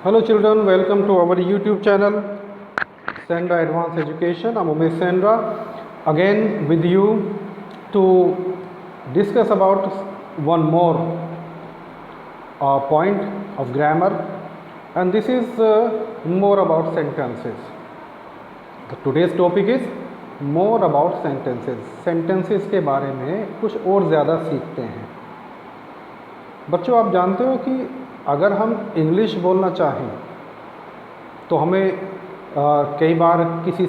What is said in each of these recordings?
Hello children, welcome to our YouTube channel Sandra Advanced Education. I'm Umesh Sandra again with you to discuss about one more point of grammar, and this is more about sentences. Today's topic is more about sentences. Sentences के बारे में कुछ और ज़्यादा सीखते हैं। बच्चों, आप जानते हो कि अगर हम इंग्लिश बोलना चाहें तो हमें कई बार किसी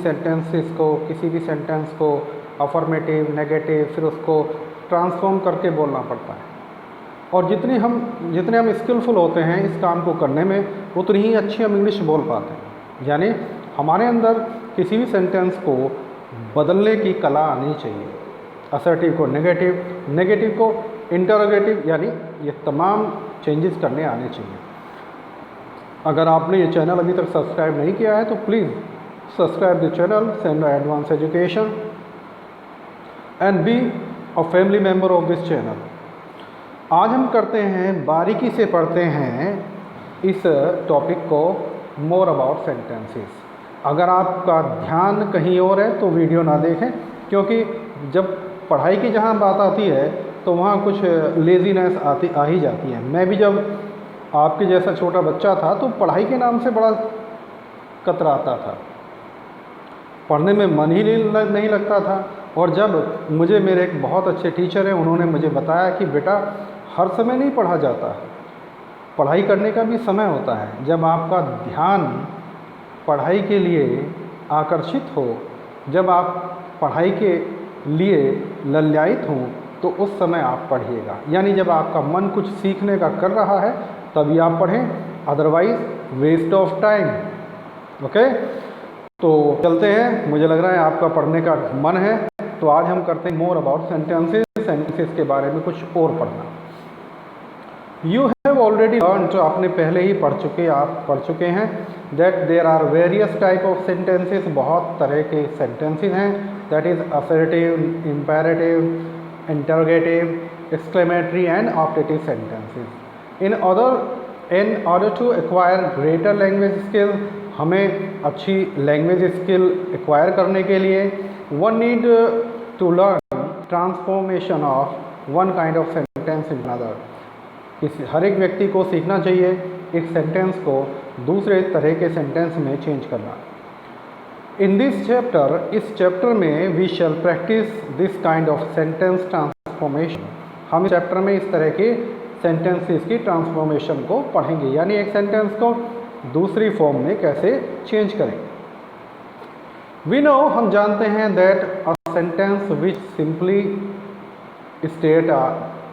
भी सेंटेंस को अफर्मेटिव, नेगेटिव, फिर उसको ट्रांसफॉर्म करके बोलना पड़ता है। और जितने हम स्किलफुल होते हैं इस काम को करने में, उतनी ही अच्छी हम इंग्लिश बोल पाते हैं। यानी हमारे अंदर किसी भी सेंटेंस को बदलने की कला आनी चाहिए। असर्टिव को नेगेटिव, नेगेटिव को इंटरोगेटिव, यानी ये तमाम चेंजेस करने आने चाहिए। अगर आपने ये चैनल अभी तक सब्सक्राइब नहीं किया है तो please subscribe the channel Sandra advance education and be a family member of this channel. आज हम करते हैं, बारीकी से पढ़ते हैं इस टॉपिक को, मोर अबाउट सेंटेंसेस। अगर आपका ध्यान कहीं और है तो वीडियो ना देखें, क्योंकि जब पढ़ाई की जहाँ बात आती है तो वहाँ कुछ लेज़ीनेस आ ही जाती है। मैं भी जब आपके जैसा छोटा बच्चा था तो पढ़ाई के नाम से बड़ा कतराता था, पढ़ने में मन ही नहीं लगता था। और जब मुझे मेरे एक बहुत अच्छे टीचर हैं, उन्होंने मुझे बताया कि बेटा, हर समय नहीं पढ़ा जाता, पढ़ाई करने का भी समय होता है। जब आपका ध्यान पढ़ाई के लिए आकर्षित हो, जब आप पढ़ाई के लिए लल्यायित हों, तो उस समय आप पढ़िएगा। यानी जब आपका मन कुछ सीखने का कर रहा है तभी आप पढ़ें, otherwise waste of time. Okay, तो चलते हैं। मुझे लग रहा है आपका पढ़ने का मन है, तो आज हम करते हैं मोर अबाउट सेंटेंसेस। सेंटेंसेस के बारे में कुछ और पढ़ना। यू हैव ऑलरेडी लर्न, तो आपने पहले ही आप पढ़ चुके हैं that there are various type of sentences. बहुत तरह के सेंटेंसेस हैं, that is assertive, imperative, interrogative, exclamatory and optative sentences. In order to acquire greater language skill, हमें अच्छी लैंग्वेज स्किल एक्वायर करने के लिए one need to learn transformation of one kind of sentence in another. हर एक व्यक्ति को सीखना चाहिए एक सेंटेंस को दूसरे तरह के सेंटेंस में चेंज करना। In this chapter, इस चैप्टर में we shall practice this kind of sentence transformation. हम इस चैप्टर में इस तरह के सेंटेंसेस की ट्रांसफॉर्मेशन को पढ़ेंगे, यानी एक सेंटेंस को दूसरी फॉर्म में कैसे चेंज करें। We know, हम जानते हैं that a sentence which simply state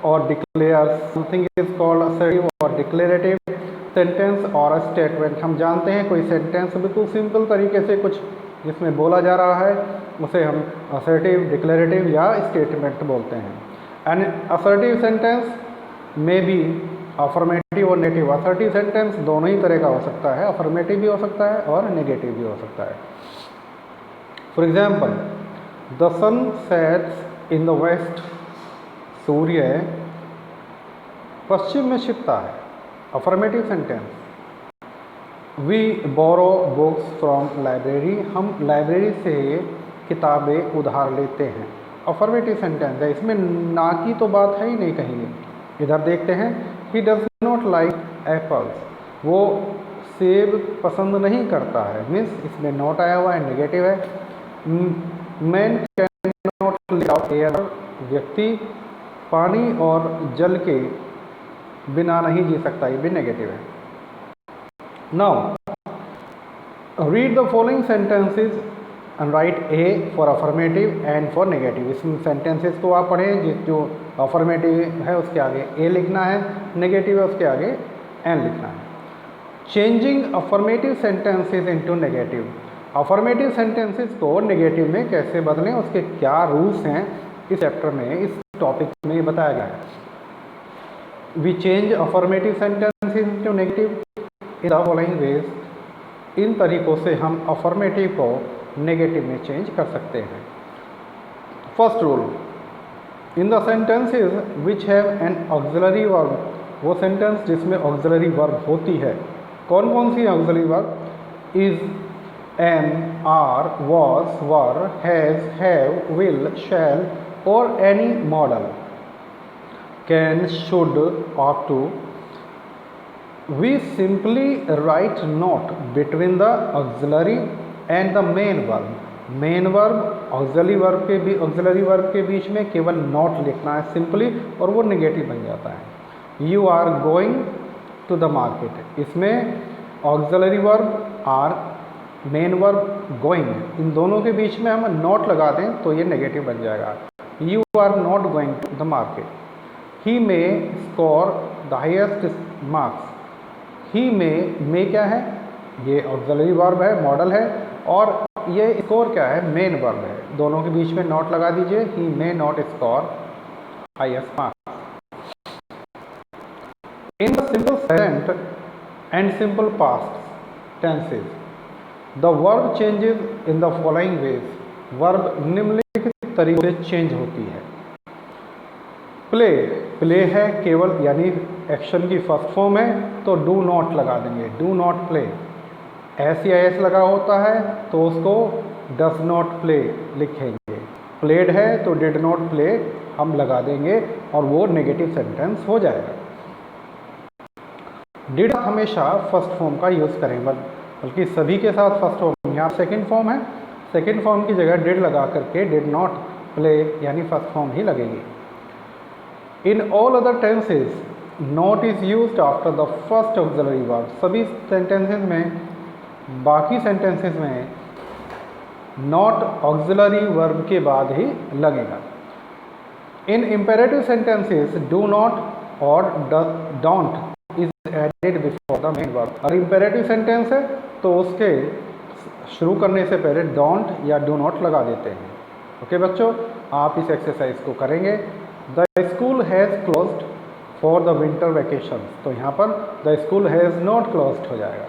or declares something is called assertive or declarative sentence or a statement. हम जानते हैं कोई सेंटेंस बिल्कुल सिंपल तरीके से कुछ जिसमें बोला जा रहा है उसे हम असर्टिव, डिक्लेरेटिव या स्टेटमेंट बोलते हैं। एंड असर्टिव सेंटेंस में भी अफर्मेटिव और नेगेटिव। असर्टिव सेंटेंस दोनों ही तरह का हो सकता है, अफर्मेटिव भी हो सकता है और नेगेटिव भी हो सकता है। For example, the sun sets in the west, सूर्य पश्चिम में छिपता है, affirmative sentence. We borrow books from library, हम लाइब्रेरी से किताबें उधार लेते हैं, अफर्मेटिव सेंटेंस है। इसमें ना की तो बात है ही नहीं कहीं। इधर देखते हैं, he does not like apples, वो सेब पसंद नहीं करता है, मीन्स इसमें नॉट आया हुआ है, नेगेटिव है। Man can not live without air, व्यक्ति पानी और जल के बिना नहीं जी सकता, ये भी नेगेटिव है। Now, read the following sentences and write A for affirmative and for negative. इस sentences को आप पढ़ें, जो affirmative है उसके आगे A लिखना है, negative है उसके आगे N लिखना है। Changing affirmative sentences into negative. Affirmative sentences को negative में कैसे बदलें, उसके क्या रूल्स हैं, इस चैप्टर में, इस टॉपिक में बताया गया है। We change affirmative sentences into negative in the following ways, इन तरीक़ों से हम अफर्मेटिव को नेगेटिव में चेंज कर सकते हैं। First rule, in the sentences which have an auxiliary verb, वो सेंटेंस जिसमें ऑक्सिलरी वर्ब होती है, कौन कौन सी auxiliary verb? Is, am, are, was, were, has, have, will, shall और any modal, can, should, ought to. We simply write not between the auxiliary and the main verb. Main verb auxiliary verb के बीच में केवल not लिखना है simply, और वो negative बन जाता है। You are going to the market, इसमें auxiliary verb are, main verb going, इन दोनों के बीच में हम नॉट लगा दें तो ये नेगेटिव बन जाएगा। You are not going to the market. He may score the highest marks. He may क्या है? ये ऑक्सिलरी वर्ब है, मॉडल है, और ये स्कोर क्या है? मेन वर्ब है। दोनों के बीच में नॉट लगा दीजिए। He may not score highest marks. In the simple present and simple past tenses the verb changes in the following ways. Verb निम्नलिखित तरीकों से चेंज होती है। प्ले, प्ले है केवल, यानी एक्शन की फर्स्ट फॉर्म है तो डू नॉट लगा देंगे, डू नॉट प्ले। एस या एस लगा होता है तो उसको डज नॉट प्ले लिखेंगे। प्लेड है तो डिड नॉट प्ले हम लगा देंगे और वो नेगेटिव सेंटेंस हो जाएगा। डिड हमेशा फर्स्ट फॉर्म का यूज़ करें, बल्कि सभी के साथ फर्स्ट फॉर्म। यहाँ सेकंड फॉर्म है, सेकंड फॉर्म की जगह डिड लगा करके डिड नॉट प्ले यानी फर्स्ट फॉर्म ही लगेगी। In all other tenses not is used after the first auxiliary verb. सभी सेंटेंसेज में, बाकी सेंटेंसेज में नॉट ऑक्सिलरी वर्ब के बाद ही लगेगा। In imperative sentences do not और don't is added before the main verb. अगर इम्पेरेटिव सेंटेंस है तो उसके शुरू करने से पहले डोंट या डू नॉट लगा देते हैं। ओके बच्चों, आप इस एक्सरसाइज को करेंगे। The school has closed for the winter vacation, तो यहाँ पर the school has not closed हो जाएगा।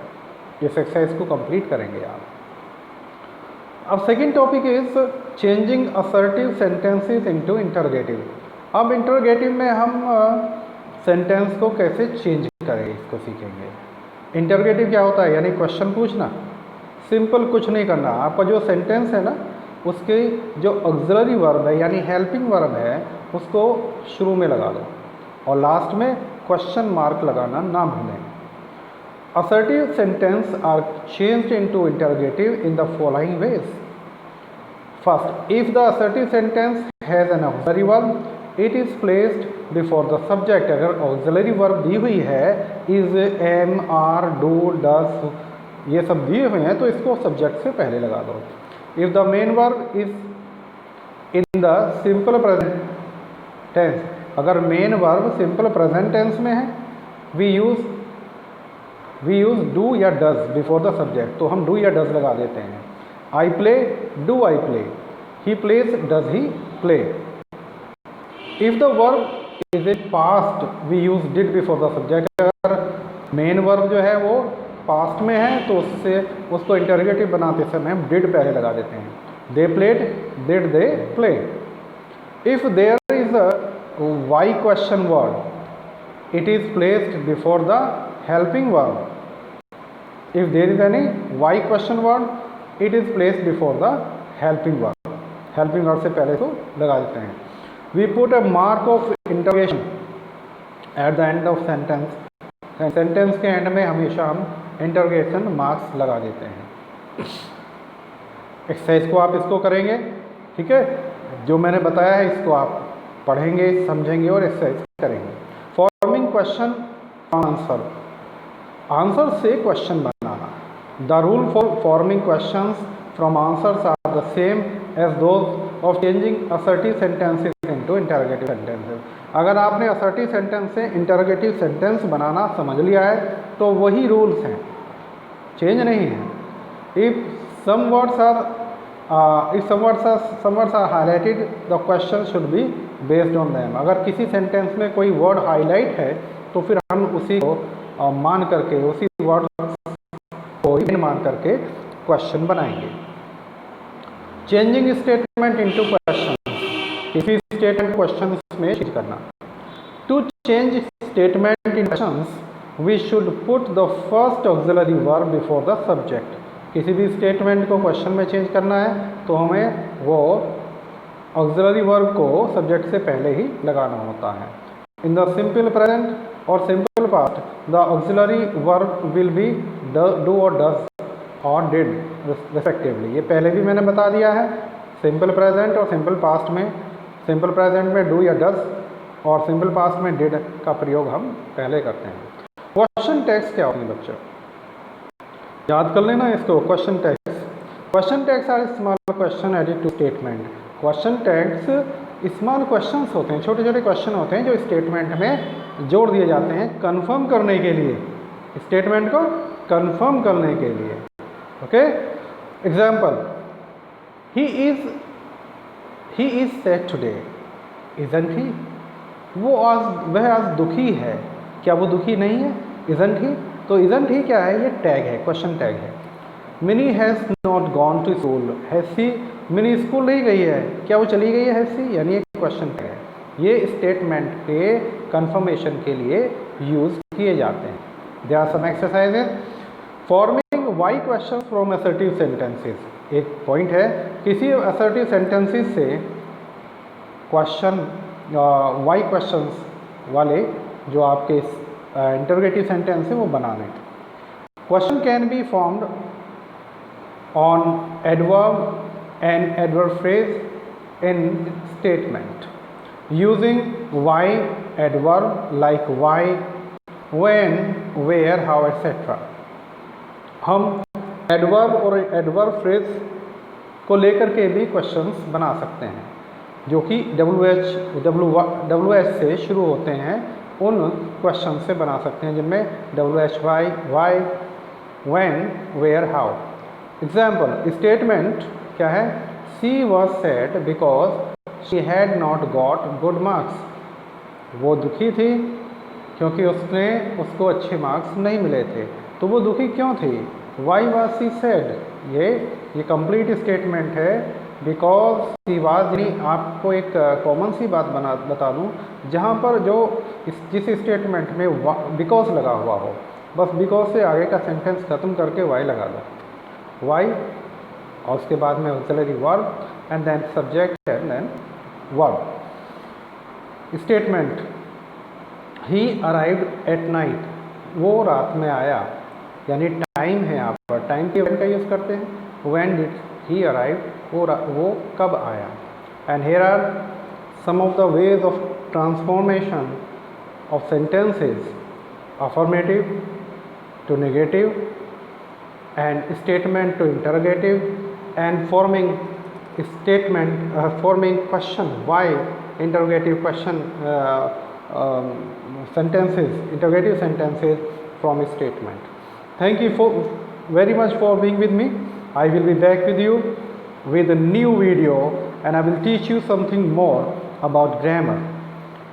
इस एक्सरसाइज को कंप्लीट करेंगे आप। अब second topic is changing assertive sentences into interrogative. अब इंटरोगेटिव में हम सेंटेंस को कैसे चेंज करेंगे इसको सीखेंगे। इंटरोगेटिव क्या होता है? यानी क्वेश्चन पूछना। सिंपल कुछ नहीं करना, आपका जो सेंटेंस है ना उसके जो ऑक्सिलरी वर्ब है यानी हेल्पिंग वर्ब है उसको शुरू में लगा दो और लास्ट में क्वेश्चन मार्क लगाना ना भूलें। Assertive sentence are changed into interrogative in the following ways. First, if the assertive sentence has an auxiliary verb it is placed before the subject. अगर ऑक्सिलरी वर्ब दी हुई है is, am, are, do, does, ये सब दिए हुए हैं तो इसको सब्जेक्ट से पहले लगा दो। If the main verb is in the simple present tense, अगर main verb simple present tense में है वी यूज डू या डज बिफोर द सब्जेक्ट, तो हम डू या डज लगा देते हैं। I play, do I play. He plays, does he play. If the verb is in past we use did before the subject. अगर main verb जो है वो पास्ट में है तो उसको इंटरोगेटिव बनाते समय हम डिड पहले लगा देते हैं। They played, did they play. If there is a why question word it is placed before the helping verb. If there is any why question word it is placed before the helping verb. Helping verb से पहले को लगा देते हैं। We put a mark of interrogation at the end of sentence. Sentence के end में हमेशा हम इंटरोगेशन मार्क्स लगा देते हैं। एक्सरसाइज को आप इसको करेंगे, ठीक है। जो मैंने बताया है इसको आप पढ़ेंगे, समझेंगे और एक्सरसाइज करेंगे। फॉर्मिंग क्वेश्चन आंसर, आंसर से क्वेश्चन बनाना। The rule for forming questions from answers are the same as those of changing assertive sentences into interrogative sentences. अगर आपने असर्टिव सेंटेंस से इंटरोगेटिव सेंटेंस बनाना समझ लिया है तो वही रूल्स हैं, चेंज नहीं है। If some words are highlighted the question should be based on them। अगर किसी सेंटेंस में कोई वर्ड हाईलाइट है तो फिर हम उसी को मान करके, उसी वर्ड को मान करके क्वेश्चन बनाएंगे। चेंजिंग स्टेटमेंट इनटू क्वेश्चन, किसी स्टेटमेंट क्वेश्चन में चेंज करना। To change statement in questions we should put the first auxiliary verb before the subject. किसी भी स्टेटमेंट को क्वेश्चन में चेंज करना है तो हमें वो ऑक्सिलरी वर्ब को सब्जेक्ट से पहले ही लगाना होता है। इन द सिंपल प्रेजेंट और simple past the auxiliary verb will be do और डज और डिड रिस्पेक्टिवली। ये पहले भी मैंने बता दिया है। सिंपल प्रेजेंट और सिंपल पास्ट में, सिंपल प्रेजेंट में डू या डज और सिंपल पास्ट में डिड का प्रयोग हम पहले करते हैं। क्वेश्चन टैग्स क्या होते हैं बच्चों, याद कर लेना इसको। Question tags are small question added to statement. Question tags small questions होते हैं, छोटे छोटे क्वेश्चन होते हैं जो स्टेटमेंट में जोड़ दिए जाते हैं कंफर्म करने के लिए, स्टेटमेंट को कंफर्म करने के लिए। Okay, example, he is sad today, isn't he. वह आज दुखी है, क्या वो दुखी नहीं है? Isn't he. तो इजंट ही क्या है? ये टैग है, क्वेश्चन टैग है। Mini has not gone to school, has she, Mini school नहीं गई है, क्या वो चली गई है? हैज़ सी, यानी एक क्वेश्चन टैग है। ये स्टेटमेंट के कंफर्मेशन के लिए यूज किए जाते हैं। There are some exercises forming why question from assertive sentences. एक पॉइंट है, किसी असर्टिव सेंटेंसेस से क्वेश्चन वाई क्वेश्चंस वाले जो आपके इंटरोगेटिव सेंटेंस है वो बनाने। Question can be formed on adverb and adverb phrase in statement using why adverb like why, when, where, how etcetera. हम एडवर्ब और एडवर्ब फ्रेज को लेकर के भी क्वेश्चंस बना सकते हैं जो कि WH से शुरू होते हैं। उन क्वेश्चन से बना सकते हैं जिनमें WHY, why, when, where, how. Example, statement क्या है? She was sad because she had not got good marks. वो दुखी थी क्योंकि उसको अच्छे मार्क्स नहीं मिले थे। तो वो दुखी क्यों थी? वाई वॉज शी सैड, ये कंप्लीट स्टेटमेंट है। बिकॉज सी वाज, आपको एक कॉमन सी बात बता दूं, जहाँ पर जिस स्टेटमेंट में बिकॉज लगा हुआ हो, बस बिकॉज से आगे का सेंटेंस खत्म करके वाई लगा दो, वाई, और उसके बाद में auxiliary verb and then subject and then verb. Statement, he arrived at night, वो रात में आया, यानी टाइम है यहाँ पर, टाइम के व्हेन का यूज़ करते हैं। व्हेन डिड ही अराइव, वो कब आया। And here are some of the ways of transformation of sentences, affirmative to negative and statement to interrogative and forming statement, forming question, why, interrogative question sentences, interrogative sentences from a statement. Thank you very much for being with me. I will be back with you with a new video and I will teach you something more about grammar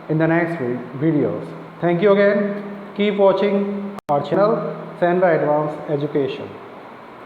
in the next videos. Thank you again. Keep watching our channel, Sandra Advanced Education.